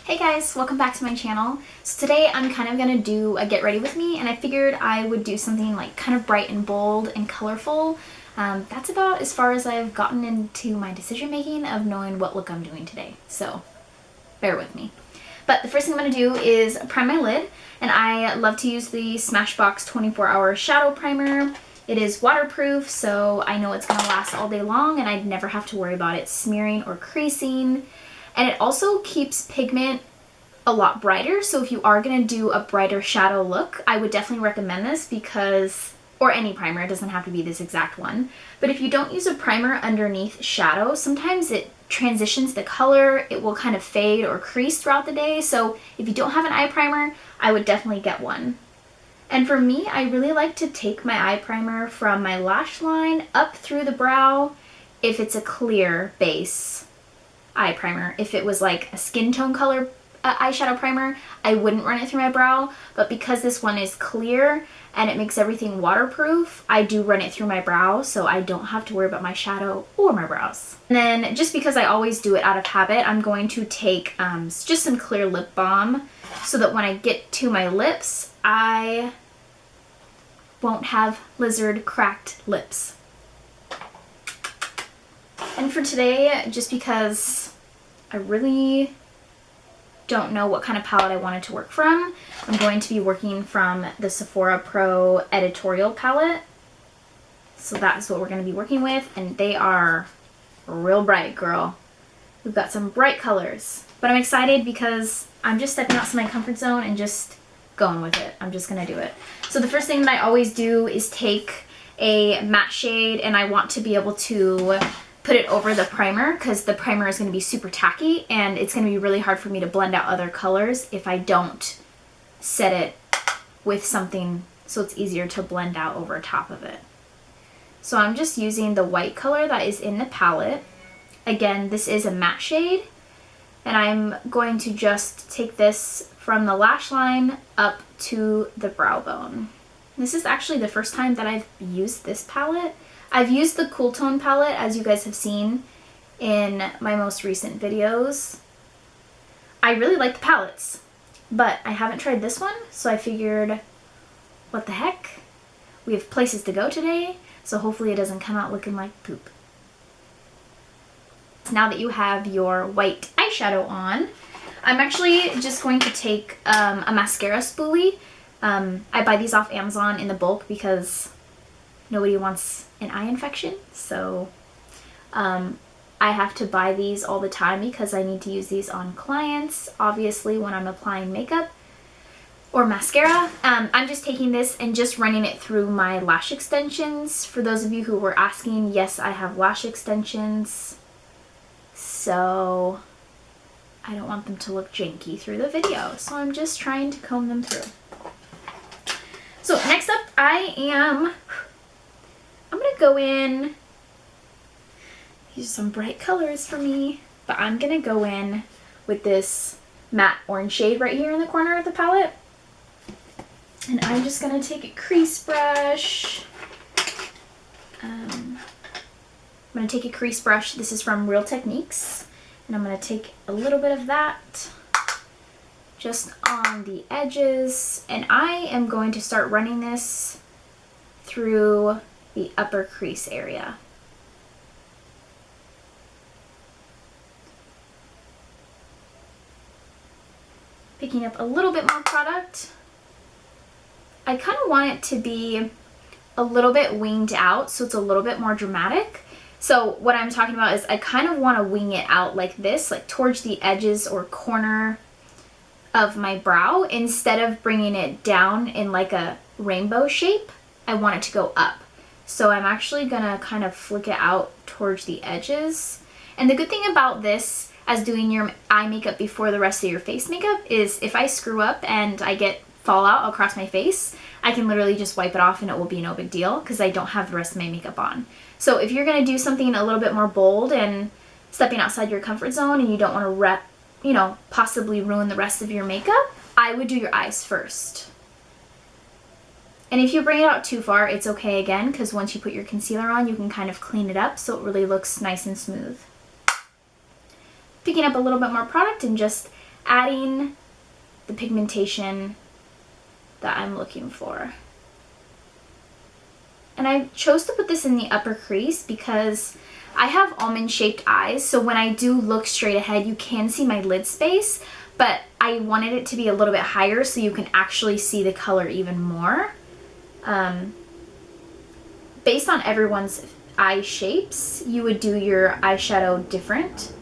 Hey guys, welcome back to my channel. So today I'm kind of gonna do a get ready with me, and I figured I would do something like kind of bright and bold and colorful. That's about as far as I've gotten into my decision making of knowing what look I'm doing today. So bear with me. But the first thing I'm gonna do is prime my lid, and I love to use the Smashbox 24-hour shadow primer. It is waterproof, so I know it's gonna last all day long and I'd never have to worry about it smearing or creasing. And it also keeps pigment a lot brighter, so if you are going to do a brighter shadow look, I would definitely recommend this because, or any primer, it doesn't have to be this exact one, but if you don't use a primer underneath shadow, sometimes it transitions the color, it will kind of fade or crease throughout the day, so if you don't have an eye primer, I would definitely get one. And for me, I really like to take my eye primer from my lash line up through the brow if it's a clear base eye primer. If it was like a skin tone color eyeshadow primer, I wouldn't run it through my brow, but because this one is clear and it makes everything waterproof, I do run it through my brow, so I don't have to worry about my shadow or my brows. And then just because I always do it out of habit, I'm going to take just some clear lip balm so that when I get to my lips, I won't have lizard cracked lips. And for today, just because I really don't know what kind of palette I wanted to work from, I'm going to be working from the Sephora Pro editorial palette. So that's what we're going to be working with, and they are real bright, girl. We've got some bright colors, but I'm excited because I'm just stepping outside my comfort zone and just going with it. I'm just going to do it. So the first thing that I always do is take a matte shade, and I want to be able to put it over the primer because the primer is going to be super tacky and it's going to be really hard for me to blend out other colors if I don't set it with something so it's easier to blend out over top of it. So I'm just using the white color that is in the palette. Again, this is a matte shade, and I'm going to just take this from the lash line up to the brow bone. This is actually the first time that I've used this palette. I've used the Cool Tone palette, as you guys have seen in my most recent videos. I really like the palettes, but I haven't tried this one, so I figured, what the heck? We have places to go today, so hopefully it doesn't come out looking like poop. Now that you have your white eyeshadow on, I'm actually just going to take a mascara spoolie. I buy these off Amazon in the bulk because nobody wants an eye infection, so I have to buy these all the time because I need to use these on clients, obviously when I'm applying makeup or mascara. I'm just taking this and just running it through my lash extensions. For those of you who were asking, yes, I have lash extensions, so I don't want them to look janky through the video, so I'm just trying to comb them through. So next up, I'm gonna go in, these are some bright colors for me, but I'm gonna go in with this matte orange shade right here in the corner of the palette. And I'm just gonna take a crease brush. I'm gonna take a crease brush, this is from Real Techniques, and I'm gonna take a little bit of that just on the edges, and I am going to start running this through the upper crease area. Picking up a little bit more product. I kind of want it to be a little bit winged out, so it's a little bit more dramatic. So what I'm talking about is I kind of want to wing it out like this, like towards the edges or corner of my brow. Instead of bringing it down in like a rainbow shape, I want it to go up. So I'm actually gonna kind of flick it out towards the edges. And the good thing about this, as doing your eye makeup before the rest of your face makeup, is if I screw up and I get fallout across my face, I can literally just wipe it off and it will be no big deal because I don't have the rest of my makeup on. So if you're gonna do something a little bit more bold and stepping outside your comfort zone and you don't want to possibly ruin the rest of your makeup, I would do your eyes first. And if you bring it out too far, it's okay again, because once you put your concealer on, you can kind of clean it up so it really looks nice and smooth. Picking up a little bit more product and just adding the pigmentation that I'm looking for. And I chose to put this in the upper crease because I have almond shaped eyes, so when I do look straight ahead you can see my lid space, but I wanted it to be a little bit higher so you can actually see the color even more. Based on everyone's eye shapes, you would do your eyeshadow different.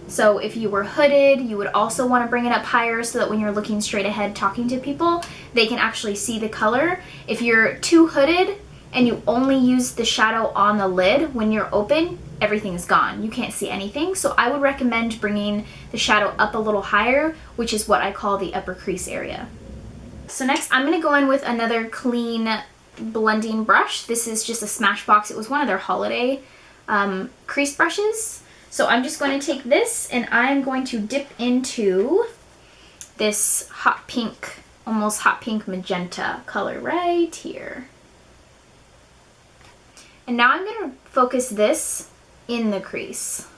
So if you were hooded, you would also want to bring it up higher so that when you're looking straight ahead talking to people, they can actually see the color. If you're too hooded and you only use the shadow on the lid, when you're open, everything's gone. You can't see anything. So I would recommend bringing the shadow up a little higher, which is what I call the upper crease area. So next I'm going to go in with another clean blending brush. This is just a Smashbox. It was one of their holiday crease brushes. So I'm just going to take this and I'm going to dip into this hot pink, almost hot pink magenta color right here. And now I'm going to focus this in the crease.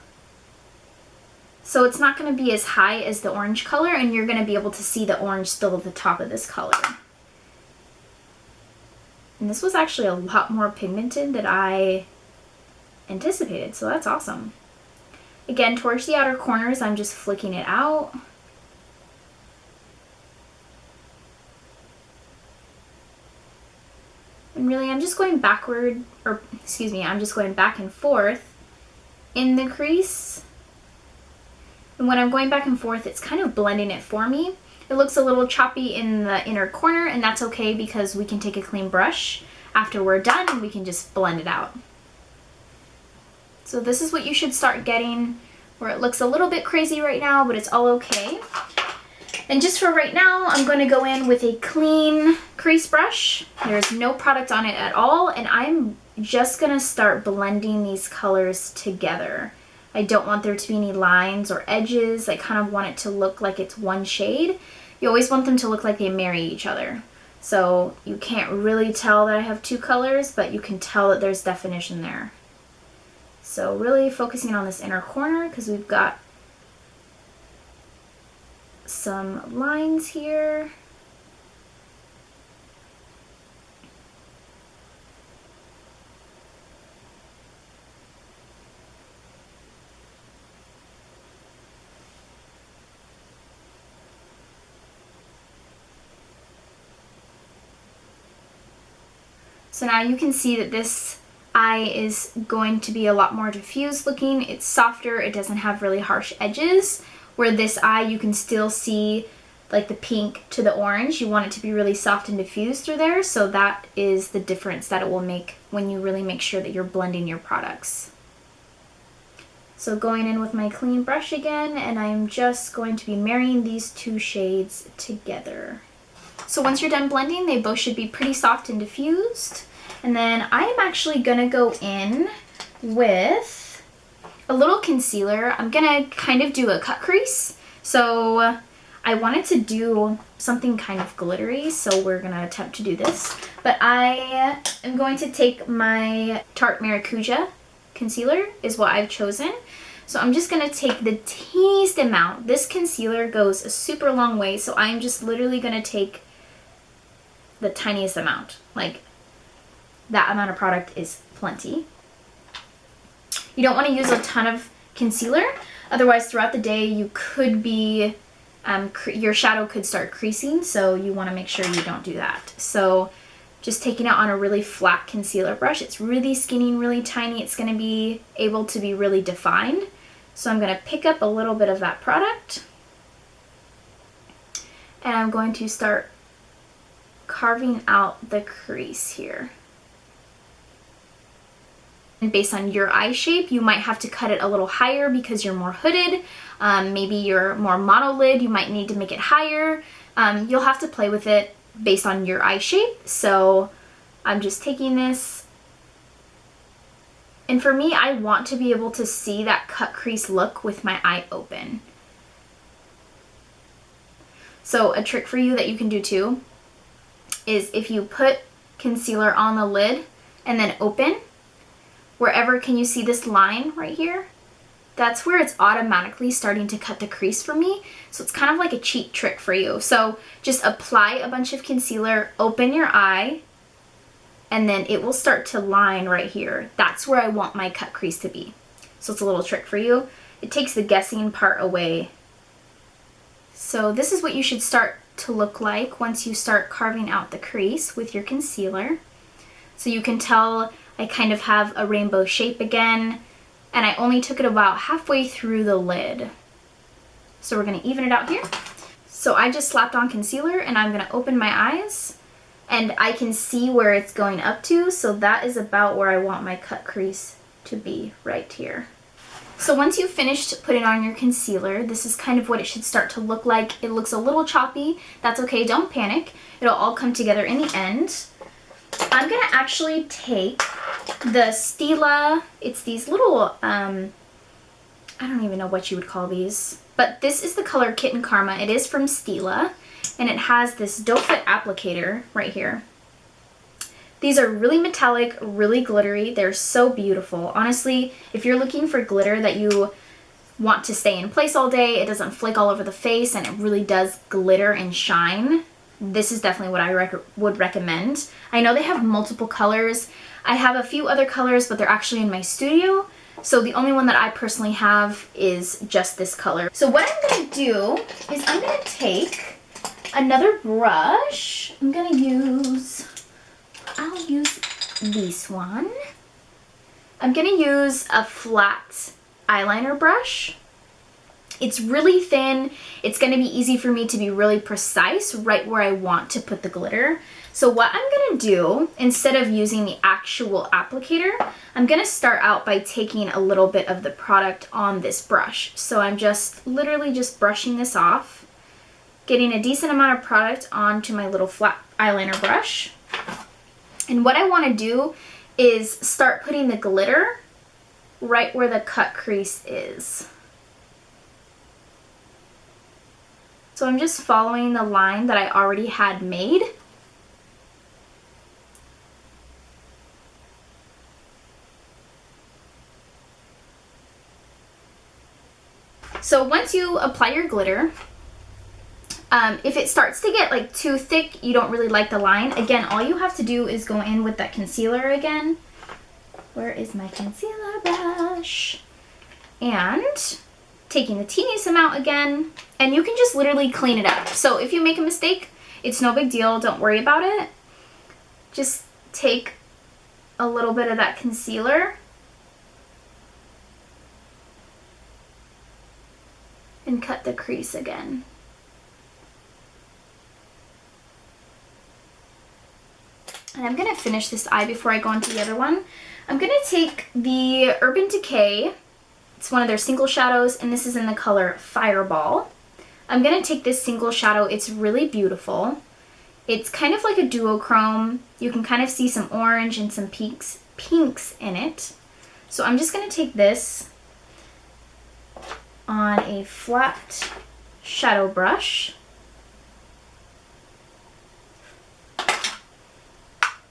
So it's not going to be as high as the orange color, and you're going to be able to see the orange still at the top of this color. And this was actually a lot more pigmented than I anticipated, so that's awesome. Again, towards the outer corners, I'm just flicking it out. And really, I'm just going backward, or excuse me, I'm just going back and forth in the crease. And when I'm going back and forth, it's kind of blending it for me. It looks a little choppy in the inner corner, and that's okay because we can take a clean brush after we're done and we can just blend it out. So this is what you should start getting, where it looks a little bit crazy right now, but it's all okay. And just for right now, I'm going to go in with a clean crease brush. There's no product on it at all, and I'm just going to start blending these colors together. I don't want there to be any lines or edges. I kind of want it to look like it's one shade. You always want them to look like they marry each other. So you can't really tell that I have two colors, but you can tell that there's definition there. So really focusing on this inner corner because we've got some lines here. So now you can see that this eye is going to be a lot more diffused looking. It's softer, it doesn't have really harsh edges, where this eye you can still see like the pink to the orange. You want it to be really soft and diffused through there, so that is the difference that it will make when you really make sure that you're blending your products. So going in with my clean brush again, and I'm just going to be marrying these two shades together. So once you're done blending, they both should be pretty soft and diffused. And then I am actually gonna go in with a little concealer. I'm gonna kind of do a cut crease. So I wanted to do something kind of glittery, so we're gonna attempt to do this. But I am going to take my Tarte Maracuja concealer, is what I've chosen. So I'm just gonna take the teeniest amount. This concealer goes a super long way, so I'm just literally gonna take the tiniest amount. Like, that amount of product is plenty. You don't want to use a ton of concealer, otherwise throughout the day you could be, your shadow could start creasing, so you want to make sure you don't do that. So just taking it on a really flat concealer brush. It's really skinny and really tiny. It's going to be able to be really defined. So I'm going to pick up a little bit of that product, and I'm going to start carving out the crease here. And based on your eye shape, you might have to cut it a little higher because you're more hooded. Maybe you're more monolid, you might need to make it higher. You'll have to play with it based on your eye shape. So I'm just taking this, and for me, I want to be able to see that cut crease look with my eye open. So a trick for you that you can do too is if you put concealer on the lid and then open, wherever, can you see this line right here? that's where it's automatically starting to cut the crease for me. So it's kind of like a cheat trick for you. So just apply a bunch of concealer, open your eye, and then it will start to line right here. That's where I want my cut crease to be. So it's a little trick for you. It takes the guessing part away. So this is what you should start to look like once you start carving out the crease with your concealer. So you can tell I kind of have a rainbow shape again, and I only took it about halfway through the lid. So we're gonna even it out here. So I just slapped on concealer and I'm gonna open my eyes and I can see where it's going up to, so that is about where I want my cut crease to be, right here. So once you've finished putting on your concealer, this is kind of what it should start to look like. It looks a little choppy. That's okay, don't panic. It'll all come together in the end. I'm gonna actually take the Stila, it's these little, I don't even know what you would call these, but this is the color Kitten Karma. It is from Stila, and it has this doe foot applicator right here. These are really metallic, really glittery. They're so beautiful. Honestly, if you're looking for glitter that you want to stay in place all day, it doesn't flake all over the face, and it really does glitter and shine, this is definitely what I would recommend. I know they have multiple colors. I have a few other colors, but they're actually in my studio. So the only one that I personally have is just this color. So what I'm gonna do is I'm gonna take another brush. I'll use this one. I'm gonna use a flat eyeliner brush. It's really thin. It's gonna be easy for me to be really precise right where I want to put the glitter. So what I'm gonna do, instead of using the actual applicator, I'm gonna start out by taking a little bit of the product on this brush. So I'm just literally just brushing this off, getting a decent amount of product onto my little flat eyeliner brush. And what I wanna do is start putting the glitter right where the cut crease is. So I'm just following the line that I already had made. So once you apply your glitter, if it starts to get like too thick, you don't really like the line, again, all you have to do is go in with that concealer again. Where is my concealer brush? And taking the teeniest amount again, and you can just literally clean it up. So if you make a mistake, it's no big deal, don't worry about it. Just take a little bit of that concealer and cut the crease again. And I'm gonna finish this eye before I go on to the other one. I'm gonna take the Urban Decay. It's one of their single shadows, and this is in the color Fireball. I'm gonna take this single shadow. It's really beautiful. It's kind of like a duochrome. You can kind of see some orange and some pinks in it. So I'm just gonna take this on a flat shadow brush.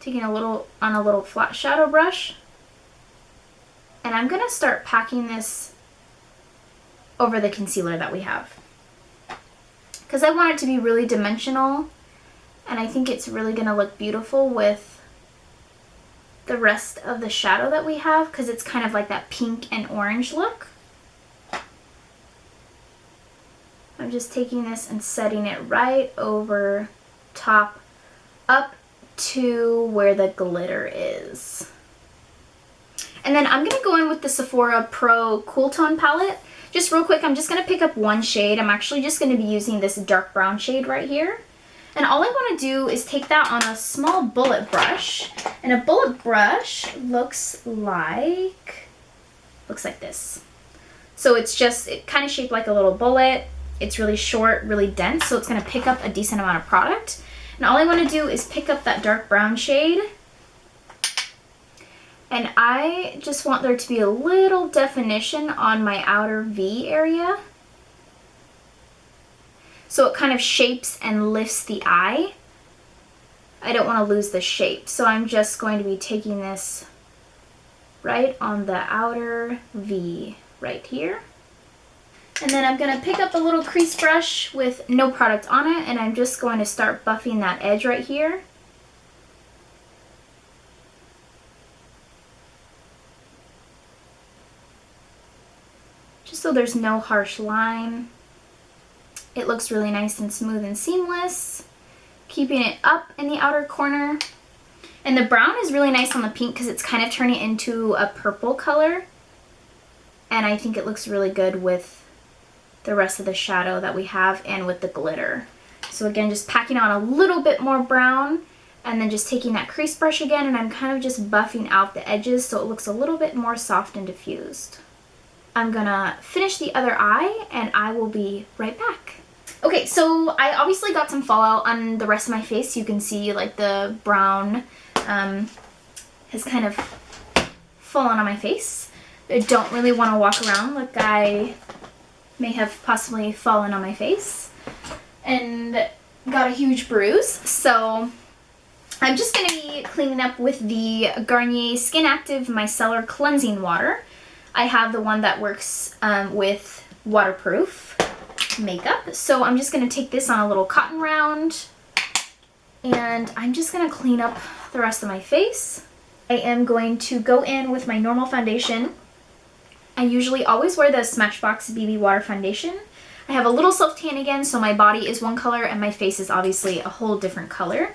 Taking a little flat shadow brush. And I'm gonna start packing this over the concealer that we have, because I want it to be really dimensional, and I think it's really gonna look beautiful with the rest of the shadow that we have, because it's kind of like that pink and orange look. I'm just taking this and setting it right over top up to where the glitter is. And then I'm gonna go in with the Sephora Pro Cool Tone palette. Just real quick, I'm just gonna pick up one shade. I'm actually just gonna be using this dark brown shade right here. And all I wanna do is take that on a small bullet brush. And a bullet brush looks like this. So it's just, it kind of shaped like a little bullet. It's really short, really dense, so it's gonna pick up a decent amount of product. And all I wanna do is pick up that dark brown shade, and I just want there to be a little definition on my outer V area, so it kind of shapes and lifts the eye. I don't want to lose the shape, so I'm just going to be taking this right on the outer V. right here. And then I'm going to pick up a little crease brush with no product on it, and I'm just going to start buffing that edge right here. Just so there's no harsh line. It looks really nice and smooth and seamless. Keeping it up in the outer corner. And the brown is really nice on the pink because it's kind of turning into a purple color. And I think it looks really good with the rest of the shadow that we have and with the glitter. So again, just packing on a little bit more brown and then just taking that crease brush again, and I'm kind of just buffing out the edges so it looks a little bit more soft and diffused. I'm gonna finish the other eye and I will be right back. Okay, so I obviously got some fallout on the rest of my face. You can see like the brown has kind of fallen on my face. I don't really want to walk around like I may have possibly fallen on my face and got a huge bruise. So I'm just going to be cleaning up with the Garnier Skin Active Micellar Cleansing Water. I have the one that works with waterproof makeup. So I'm just going to take this on a little cotton round and I'm just going to clean up the rest of my face. I am going to go in with my normal foundation. I usually always wear the Smashbox BB Water Foundation. I have a little self-tan again, so my body is one color and my face is obviously a whole different color.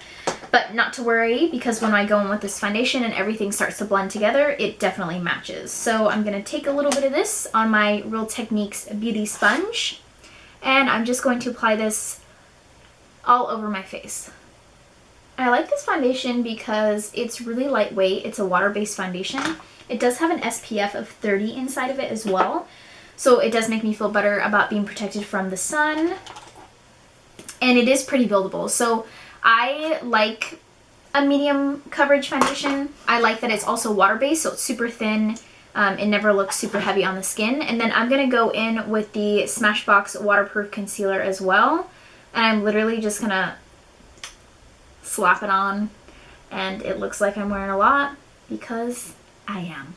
But not to worry, because when I go in with this foundation and everything starts to blend together, it definitely matches. So I'm going to take a little bit of this on my Real Techniques Beauty Sponge, and I'm just going to apply this all over my face. I like this foundation because it's really lightweight. It's a water-based foundation. It does have an SPF of 30 inside of it as well. So it does make me feel better about being protected from the sun. And it is pretty buildable. So I like a medium coverage foundation. I like that it's also water-based, so it's super thin. It never looks super heavy on the skin. And then I'm going to go in with the Smashbox Waterproof Concealer as well. And I'm literally just going to slap it on. And it looks like I'm wearing a lot because I am.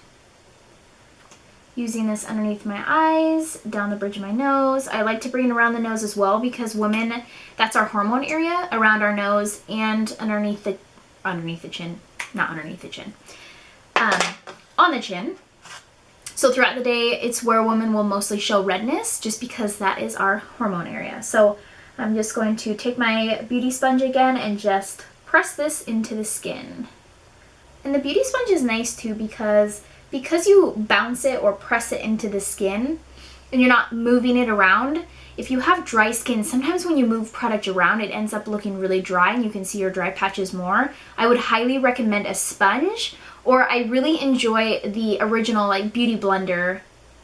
Using this underneath my eyes, down the bridge of my nose. I like to bring it around the nose as well because women, that's our hormone area, around our nose and underneath the chin, not underneath the chin, on the chin. So throughout the day, it's where women will mostly show redness just because that is our hormone area. So I'm just going to take my beauty sponge again and just press this into the skin. And the beauty sponge is nice too because you bounce it or press it into the skin and you're not moving it around. If you have dry skin, sometimes when you move product around, it ends up looking really dry and you can see your dry patches more. I would highly recommend a sponge, or I really enjoy the original like Beauty Blender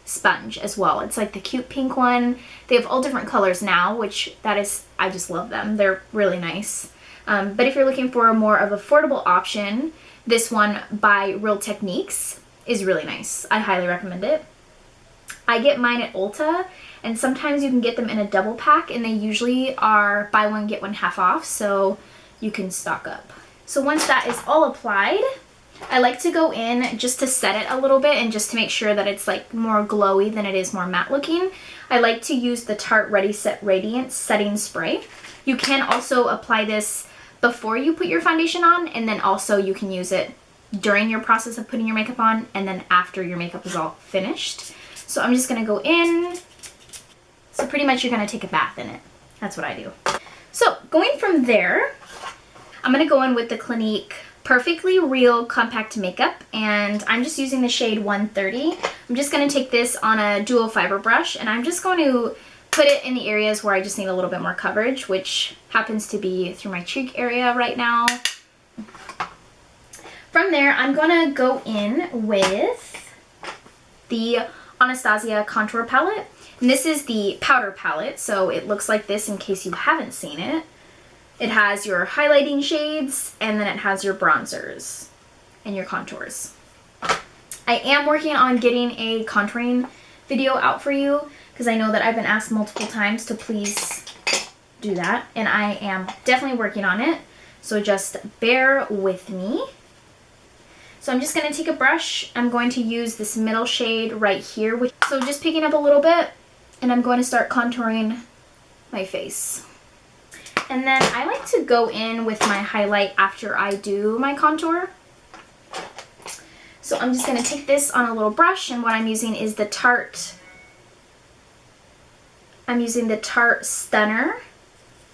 sponge as well. It's like the cute pink one. They have all different colors now, which I just love them. They're really nice. But if you're looking for a more of affordable option, this one by Real Techniques is really nice. I highly recommend it. I get mine at Ulta, and sometimes you can get them in a double pack, and they usually are buy one get one half off, so you can stock up. So once that is all applied, I like to go in just to set it a little bit and just to make sure that it's like more glowy than it is more matte looking. I like to use the Tarte Ready Set Radiance Setting Spray. You can also apply this before you put your foundation on, and then also you can use it during your process of putting your makeup on and then after your makeup is all finished. So I'm just going to go in. So pretty much you're going to take a bath in it. That's what I do. So going from there, I'm going to go in with the Clinique Perfectly Real Compact Makeup, and I'm just using the shade 130. I'm just going to take this on a dual fiber brush, and I'm just going to put it in the areas where I just need a little bit more coverage, which happens to be through my cheek area right now. From there, I'm going to go in with the Anastasia Contour Palette. And this is the powder palette, so it looks like this in case you haven't seen it. It has your highlighting shades, and then it has your bronzers and your contours. I am working on getting a contouring video out for you because I know that I've been asked multiple times to please do that, and I am definitely working on it. So just bear with me. So I'm just going to take a brush. I'm going to use this middle shade right here. So just picking up a little bit, and I'm going to start contouring my face. And then I like to go in with my highlight after I do my contour. So I'm just going to take this on a little brush, and what I'm using is the Tarte. I'm using the Tarte Stunner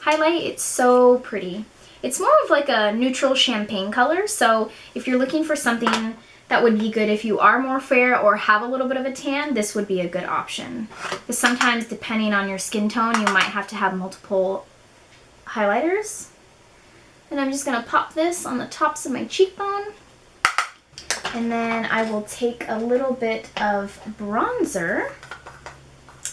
highlight. It's so pretty. It's more of like a neutral champagne color, so if you're looking for something that would be good if you are more fair or have a little bit of a tan, this would be a good option. Because sometimes, depending on your skin tone, you might have to have multiple highlighters. And I'm just going to pop this on the tops of my cheekbone. And then I will take a little bit of bronzer.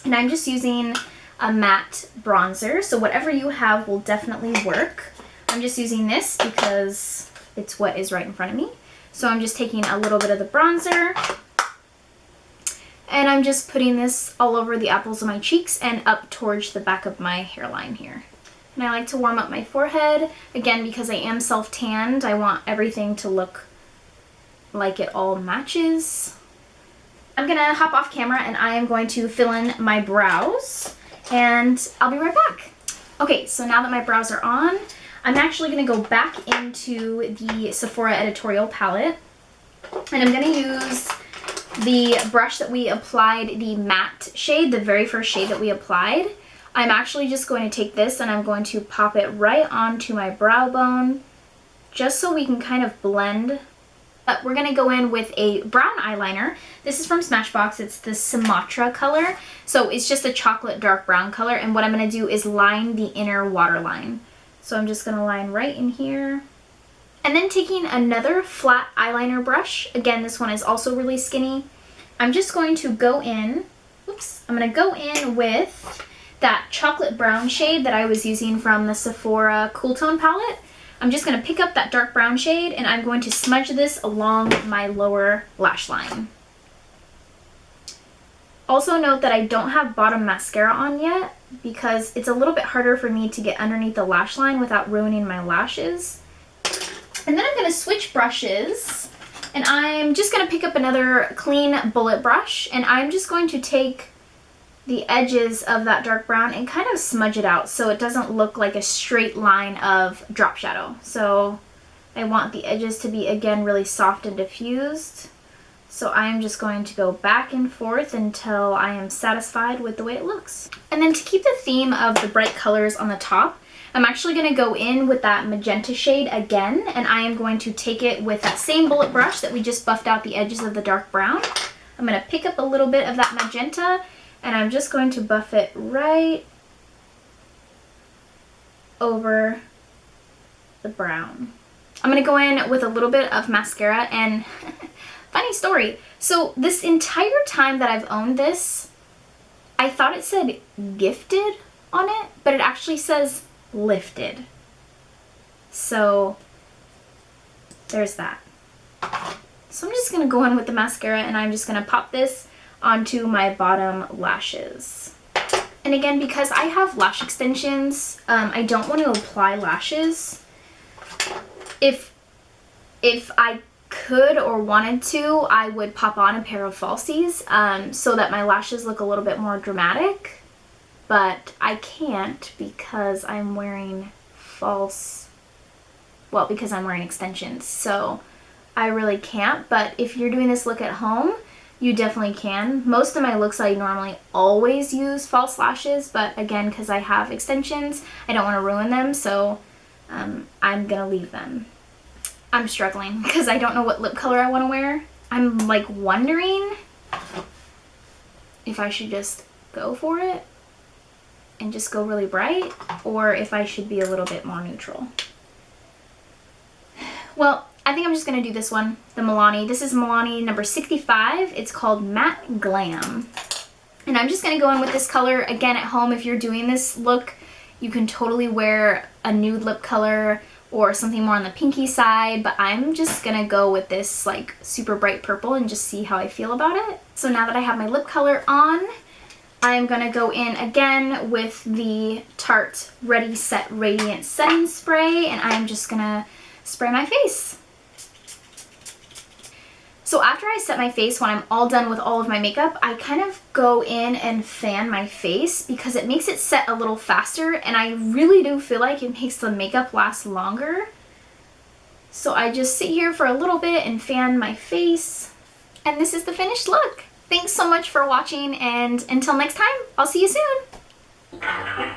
And I'm just using a matte bronzer, so whatever you have will definitely work. I'm just using this because it's what is right in front of me. So I'm just taking a little bit of the bronzer, and I'm just putting this all over the apples of my cheeks and up towards the back of my hairline here. And I like to warm up my forehead. Again, because I am self-tanned, I want everything to look like it all matches. I'm gonna hop off camera and I am going to fill in my brows, and I'll be right back. Okay, so now that my brows are on, I'm actually going to go back into the Sephora editorial palette, and I'm going to use the brush that we applied, the matte shade, the very first shade that we applied. I'm actually just going to take this and I'm going to pop it right onto my brow bone, just so we can kind of blend. But we're going to go in with a brown eyeliner. This is from Smashbox. It's the Sumatra color. So it's just a chocolate dark brown color, and what I'm going to do is line the inner waterline. So I'm just going to line right in here. And then taking another flat eyeliner brush, again this one is also really skinny, I'm just going to go in, I'm going to go in with that chocolate brown shade that I was using from the Sephora Cool Tone palette. I'm just going to pick up that dark brown shade and I'm going to smudge this along my lower lash line. Also note that I don't have bottom mascara on yet because it's a little bit harder for me to get underneath the lash line without ruining my lashes. And then I'm going to switch brushes, and I'm just going to pick up another clean bullet brush, and I'm just going to take the edges of that dark brown and kind of smudge it out so it doesn't look like a straight line of drop shadow. So I want the edges to be, again, really soft and diffused. So I'm just going to go back and forth until I am satisfied with the way it looks. And then to keep the theme of the bright colors on the top, I'm actually going to go in with that magenta shade again, and I am going to take it with that same bullet brush that we just buffed out the edges of the dark brown. I'm going to pick up a little bit of that magenta, and I'm just going to buff it right over the brown. I'm going to go in with a little bit of mascara, and funny story, so this entire time that I've owned this, I thought it said gifted on it, but it actually says lifted. So there's that. So I'm just going to go in with the mascara and I'm just going to pop this onto my bottom lashes. And again, because I have lash extensions, I don't want to apply lashes. If I could or wanted to, I would pop on a pair of falsies so that my lashes look a little bit more dramatic. But I can't because I'm wearing because I'm wearing extensions. So I really can't, but if you're doing this look at home, you definitely can. Most of my looks I normally always use false lashes, but again, because I have extensions, I don't want to ruin them, so I'm gonna leave them. I'm struggling because I don't know what lip color I want to wear. I'm like wondering if I should just go for it and just go really bright, or if I should be a little bit more neutral. Well, I think I'm just going to do this one, the Milani. This is Milani number 65. It's called Matte Glam. And I'm just going to go in with this color. Again, at home, if you're doing this look, you can totally wear a nude lip color or something more on the pinky side, but I'm just going to go with this like super bright purple and just see how I feel about it. So now that I have my lip color on, I'm going to go in again with the Tarte Ready Set Radiant Setting Spray, and I'm just going to spray my face. So after I set my face, when I'm all done with all of my makeup, I kind of go in and fan my face because it makes it set a little faster, and I really do feel like it makes the makeup last longer. So I just sit here for a little bit and fan my face, and this is the finished look. Thanks so much for watching, and until next time, I'll see you soon.